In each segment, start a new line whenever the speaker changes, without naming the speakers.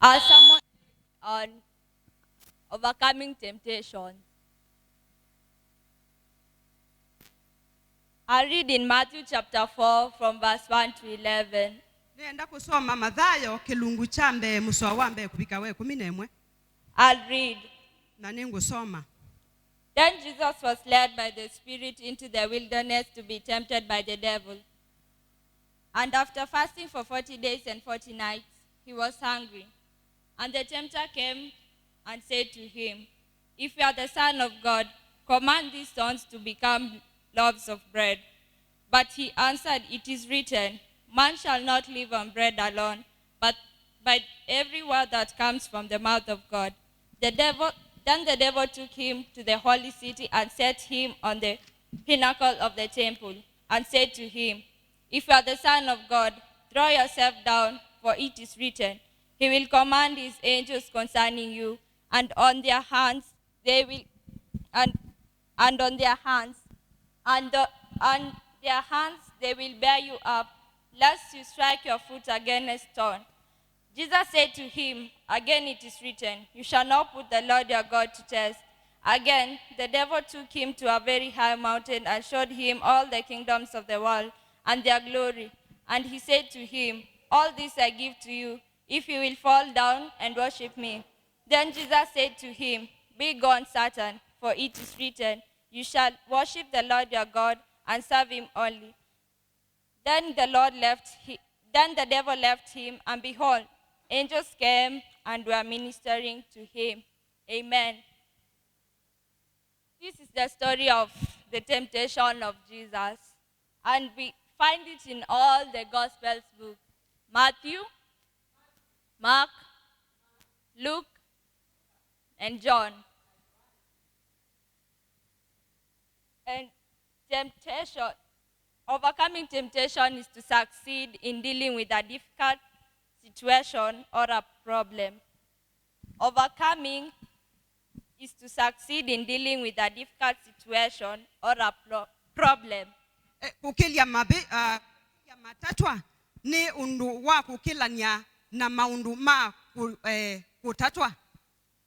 Our sermon on overcoming temptation. I read in Matthew chapter 4 from verse 1 to 11.
Nenda kusoma Mathayo kilungu chambe muswa wambe kupika we 11.
I'll read.
Na ningusoma.
Then Jesus was led by the Spirit into the wilderness to be tempted by the devil. And after fasting for 40 days and 40 nights, he was hungry. And the tempter came and said to him, "If you are the Son of God, command these stones to become loaves of bread." But he answered, "It is written, man shall not live on bread alone, but by every word that comes from the mouth of God." Then the devil took him to the holy city and set him on the pinnacle of the temple and said to him, "If you are the Son of God, throw yourself down, for it is written, he will command his angels concerning you, and on their hands they will bear you up, lest you strike your foot against a stone." Jesus said to him, "Again it is written, you shall not put the Lord your God to test." Again, the devil took him to a very high mountain and showed him all the kingdoms of the world and their glory. And he said to him, "All this I give to you, if you will fall down and worship me." Then Jesus said to him, "Be gone, Satan, for it is written, you shall worship the Lord your God and serve him only." Then the devil left him, and behold, angels came and were ministering to him. Amen. This is the story of the temptation of Jesus, and we find it in all the Gospels books: Matthew, Mark, Luke, and John. And overcoming temptation is to succeed in dealing with a difficult situation or a problem. Overcoming is to succeed in dealing with a difficult situation or a problem.
Kukilia matatwa ni undu wa kukilania na maundu ma kutatwa.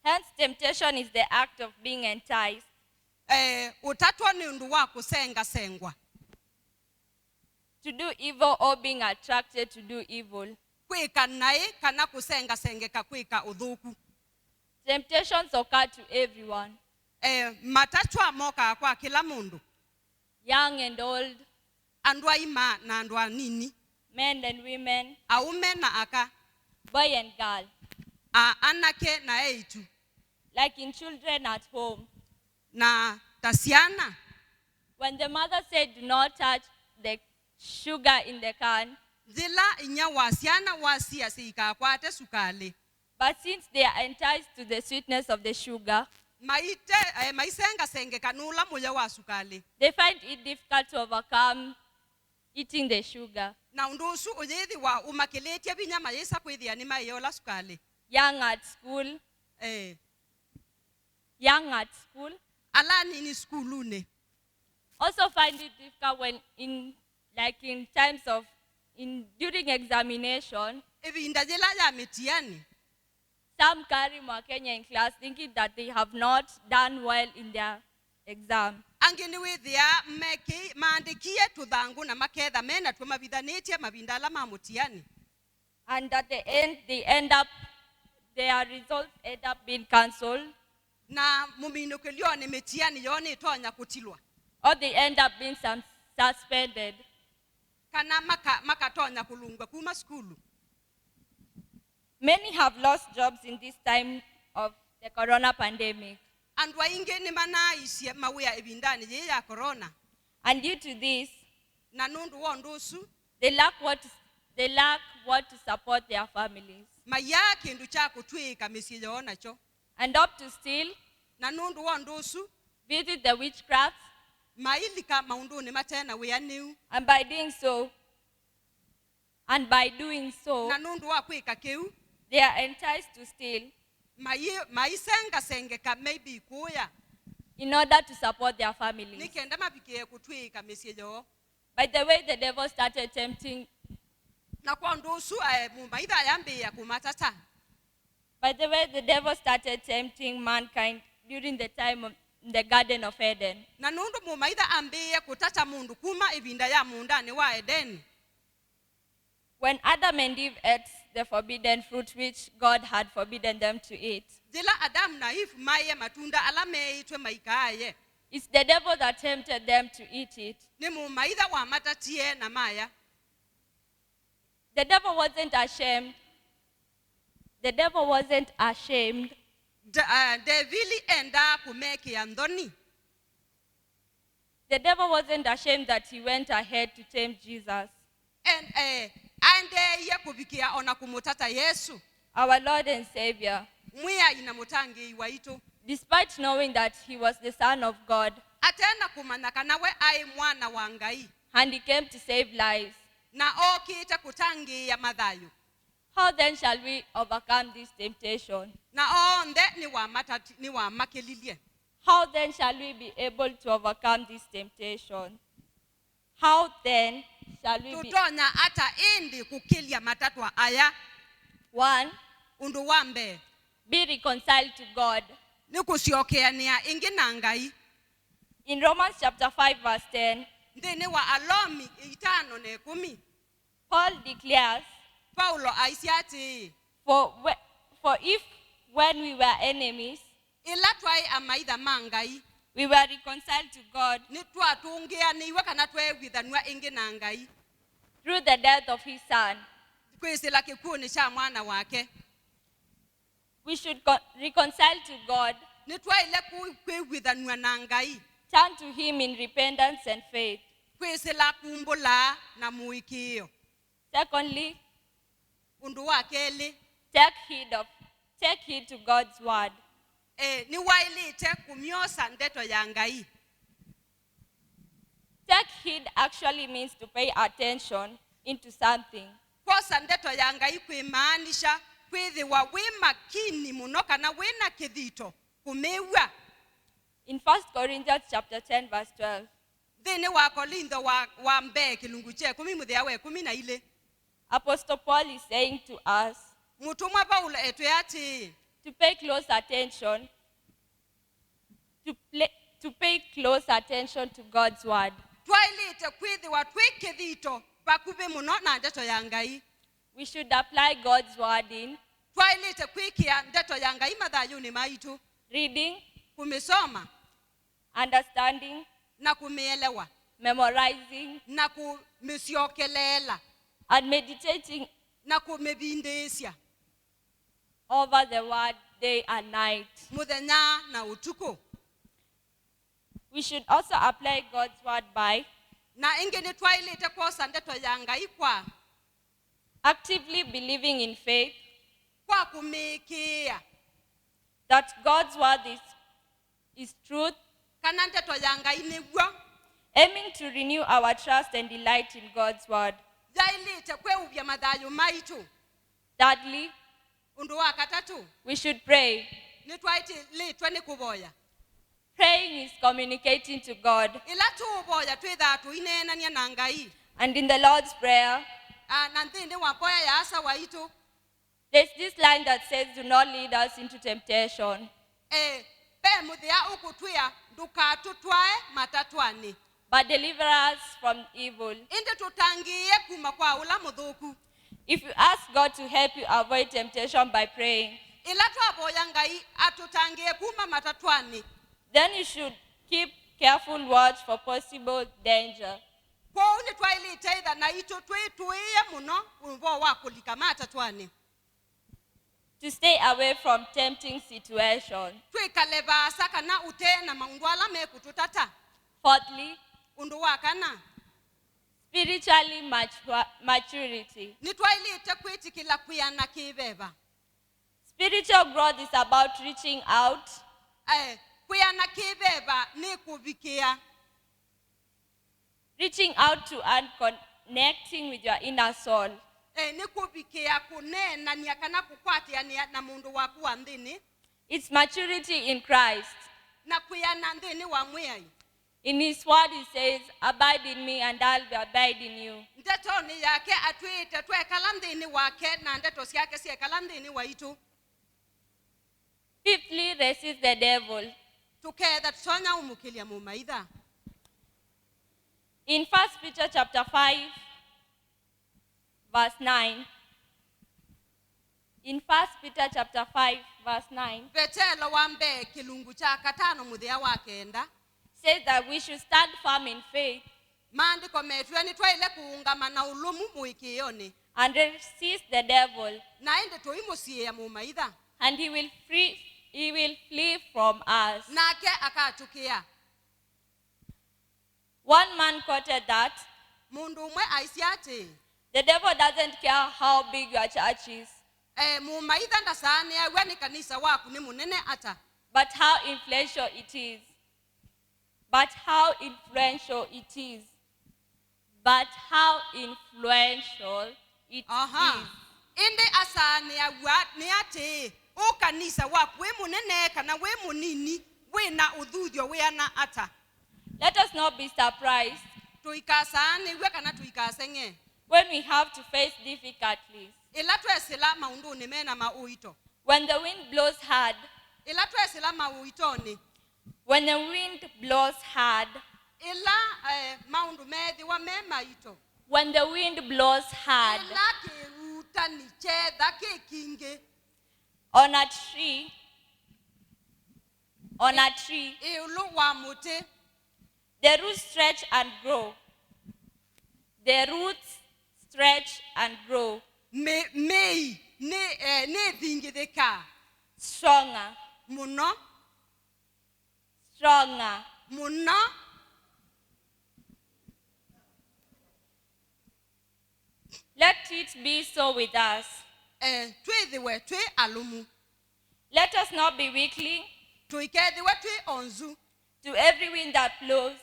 Hence, temptation is the act of being enticed.
Utatwa ni undu wa kusenga sengwa.
To do evil or being attracted to do evil.
Kwika nae kana kusenga sengeka kwika udhuku.
Temptations occur to everyone.
Matatwa moka kwa kila mundu.
Young and old.
Andwa ima na andwa nini.
Men and women.
Aume na aka.
Boy and girl.
Anake na eitu.
Like in children at home.
Na tasiana.
When the mother said, "Do not touch the sugar in the can,"
zila inya wasiana wasia sika kwate sukale.
But since they are enticed to the sweetness of the sugar,
maisenga senge kanula moya wa sukale.
They find it difficult to overcome eating the sugar.
Na undusu uyethi wa umakeletia binyama yesa kwithia ni mayola sukale.
Young at school. Young at school.
Alani ni schoolune.
Also find it difficult when during examination.
Ndajela ya mitiani.
Some carry Mwakenya in class thinking that they have not done well in their exam.
Angini withia meki maandikie tuthangu na maketha mena tumabithanetie mabindala ma mutiani.
And at the end their results end up being cancelled.
Na muminukelio ni mitiani yoni tonya kutilwa.
Or they end up being suspended.
Kana makatonya kulungwa kuma skulu.
Many have lost jobs in this time of the corona pandemic.
And waingeni mana isi mawia ebindani ye ya corona.
And due to this,
nanundu wondusu,
they lack what to support their families.
Maya kindu cha kutwika misiyo nacho.
And up to steal,
nanundu wondusu,
visit the witchcrafts,
mailika maunduni matena we anu.
And by doing so,
nanundu wa kwika keu,
they are enticed to steal.
Maisenga sengeka maybe kuya.
In order to support their families.
Nikenda mapikie kutwika misiyo.
By the way, the devil started tempting.
Na kwa ndusu mumaitha yambe ya kumatata.
By the way, the devil started tempting mankind during the time of the Garden of Eden.
na nundu mumaitha ambiie kutata mundu kuma ivinda ya mundani wa Edeni.
When Adam and Eve ate the forbidden fruit which God had forbidden them to eat,
Jila Adamu na Eve maiye matunda ala meitwe maikaaye.
it's the devil that tempted them to eat it.
Ni mumaitha wa matatie na maya.
The devil wasn't ashamed. The devil wasn't ashamed
Devili enda kumekia ndoni.
The devil wasn't ashamed that he went ahead to tempt Jesus,
Ande ye kubikia ona kumutata Yesu.
our Lord and Savior,
Mwiya inamutangi waitu.
despite knowing that he was the Son of God
Atena kumanaka nawe ai mwana wa Ngai.
and he came to save lives.
Na okita kutangi ya madhayo.
How then shall we overcome this temptation?
Na onde ni wa makelilie.
How then shall we be able to overcome this temptation? How then shall we be?
Tutonya ata indi kukilia matatwa aya.
1.
Undu wambe.
Be reconciled to God.
Ni kusiokeania ingi na Ngai.
In Romans chapter 5 verse 10,
Ndini wa Alomi 5:10.
Paul declares,
Paulo aisiati.
For if when we were enemies,
Ila twai amaitha mangai.
we were reconciled to God
Ni twatungia ni iwe kana twewithanua ingi na Ngai.
through the death of his Son,
Kwisila kikuni cha mwana wake.
we should reconcile to God,
Ni twaile kwewithanua na Ngai.
turn to him in repentance and faith.
Kwisila kumbula na muikio.
Secondly,
Undu wa keli.
take heed to God's word.
Ni wailite kumyosa ndeto ya Ngai.
Take heed actually means to pay attention into something.
Kosa ndeto ya Ngai kuimaanisha kwithiwa wi makini muno kana wina kithito kumiwa.
In 1 Corinthians chapter 10 verse 12,
Thini wa Korintho wa mbe kilungu che 10 muthia we 12.
Apostle Paul is saying to us
Mutumwa Paulo etwe ati
to pay close attention to pay close attention to God's word.
twailite kwithiwa twikithito bakubi muno na ndeto ya Ngai.
We should apply God's word in
Twailite kwikia ndeto ya Ngai mathayuni maitu.
reading,
Kumisoma
understanding,
na kumielewa
memorizing,
na kumisiokelela
and meditating
na kumibindisya
over the word day and night.
muthenya na utuku.
We should also apply God's word by
Na ingi ni twailite kwosa ndeto ya Ngai kwa
actively believing in faith
kumikia
that God's word is truth,
kana ndeto ya Ngai niguo.
aiming to renew our trust and delight in God's word.
Jailite kweuvya mathayo maitu.
Thirdly,
Undu wa katatu
we should pray.
ni twailitwe ni kuvoya.
Praying is communicating to God.
Ila tuvoya twithaa tuinenania na Ngai.
And in the Lord's Prayer,
Na nthini wa poya ya asa waitu.
there's this line that says, do not lead us into temptation,
Be muthia ukutwia ndukatutwae matatwani.
but deliver us from evil.
Indi tutangie kuma kwa ula muthuku.
If you ask God to help you avoid temptation by praying,
Ila twavoya Ngai atutangie kuma matatwani.
then you should keep careful watch for possible danger.
Kwa ni twailite itha na itu twituie muno uvo wa kulika matatwani.
To stay away from tempting situations.
Twikale vasa kana utena maundu ala mekututata.
Fourthly,
Undu wa kana
spiritually maturity.
ni twailite kwitikila kwiana kiveva.
Spiritual growth is about reaching out,
Kwiana kiveva ni kuvikia.
and connecting with your inner soul.
Ni kuvikia kunenania kana kukwatiania na mundu waku wa nthini.
It's maturity in Christ.
Na kwiana nthini wa mwiai.
In his word he says, abide in me and I'll abide in you.
Ndetoni yake atwite twekala nthini wake na ndeto ciake ciekala nthini waitu.
Fifthly, resist the devil.
tuketha tutonya umukilia mumaitha.
In 1 Peter chapter 5, verse 9. In 1 Peter chapter 5, verse 9,
Petelo wambe kilungu cha katano muthia wa kenda
says that we should stand firm in faith
maandiko metwe ni twaile kuungama na ulumu muikioni
and resist the devil,
na indi tuimusie mumaitha
and he will flee from us.
nake akatukia.
One man quoted that
Mundu umwe aisi ati
the devil doesn't care how big your church is,
mumaitha ndasani awe ni kanisa waku ni munene ata,
but how influential it is. But how influential it is. But how influential it is.
indi asani awa ni ati o kanisa waku we munene kana we munini we na uthuthio we ana ata.
Let us not be surprised
Tuikasani we kana tuikasenge
when we have to face difficulties.
ila twesila maundu ni mena mauito.
When the wind blows hard,
Ila twesila mauitoni
when the wind blows hard,
ila maundu methi wa mema ito
when the wind blows hard
ila kiruta ni chetha kikingi
on a tree,
iulu wa muti
the roots stretch and grow. The roots stretch and grow
mei ni thingithika
stronger,
muno
stronger.
muno.
Let it be so with us.
Twithiwe twi alumu
Let us not be weakling
tuikethiwe twi onzu
to every wind that blows,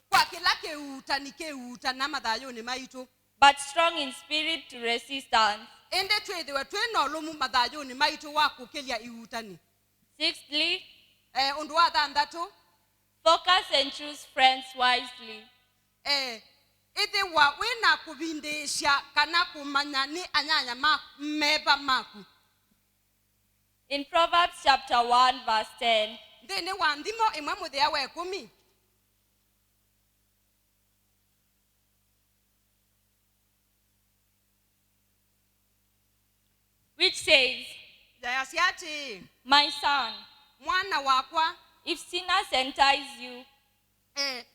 kwa kila kiuta ni kiuta na mathayuni maitu
but strong in spirit to resistance.
indi twithiwe twi na ulumu mathayuni maitu wa kukilia iutani.
Sixthly,
Undu wa thanthatu
focus and choose friends wisely.
ithiwa wina kuvindisha kana kumanya ni anyanya meva maku.
In Proverbs chapter 1, verse 10,
Thini wa nthimo imwe muthia wa 10
which says,
jaya siati
my son,
mwana wakwa
if sinners entice you,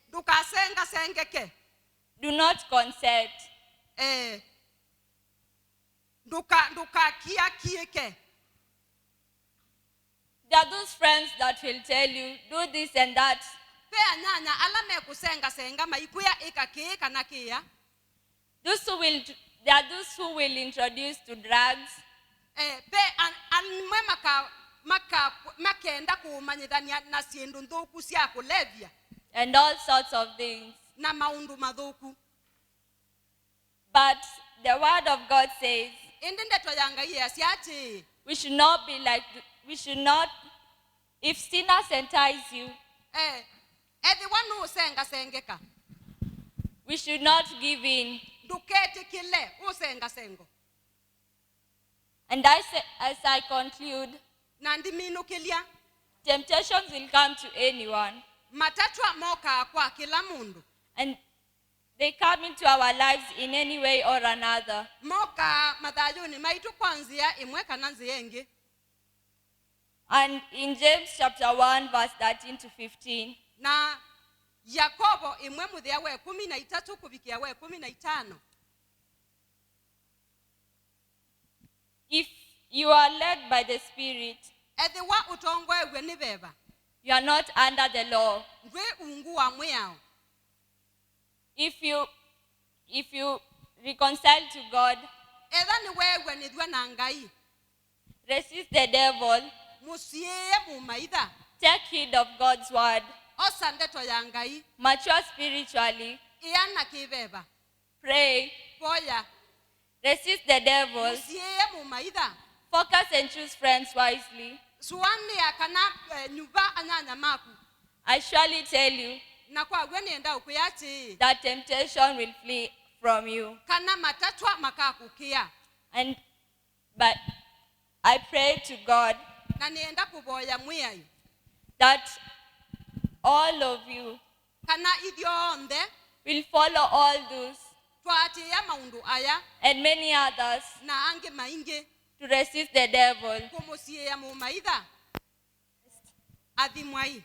ndukasenga sengeke
do not consent.
ndukakia kieke.
There are those friends that will tell you, do this and that.
Pe anyanya ala mekusenga senga maikuya ikakiika na kia.
There are those who will introduce to drugs.
Pe anmwe makenda kumanyithania na ciendu nthuku cia kulevya
And all sorts of things.
na maundu mathuku.
But the word of God says,
Indi ndeto ya Ngai yasiati
we should not be like, if sinners entice you,
ethiwa nusenga sengeka
we should not give in.
nduketikile usenga sengo.
And as I conclude,
Na ndiminukilia
temptations will come to anyone.
matatwa moka kwa kila mundu.
And they come into our lives in any way or another.
Moka mathayuni maitu kwa nzia imwe kana nzia ingi.
And in James chapter 1, verse 13 to 15,
Na Yakobo imwe muthia wa 13 kubikia wa 15.
if you are led by the Spirit,
Ethiwa utongwe ni beba
you are not under the law.
ngwe ungu wa mwiao.
If you reconcile to God,
Etha ni wewe ni thwa na Ngai.
resist the devil,
Musiye mumaitha.
take heed of God's word,
Osa ndeto ya Ngai.
mature spiritually,
Iana kibeba.
pray,
Poya.
resist the devil,
Musiye mumaitha.
focus and choose friends wisely.
Suani akana nyuba anyanya maku.
I surely tell you
Na kwa gwe nienda ukuyati.
that temptation will flee from you.
Kana matatwa makakukia.
But I pray to God
na nienda kuboya mwiai
that all of you
kana ithuothe
will follow all those
twatia maundu aya
and many others
na ange maingi
to resist the devil.
kumuciia mumaitha athimwai.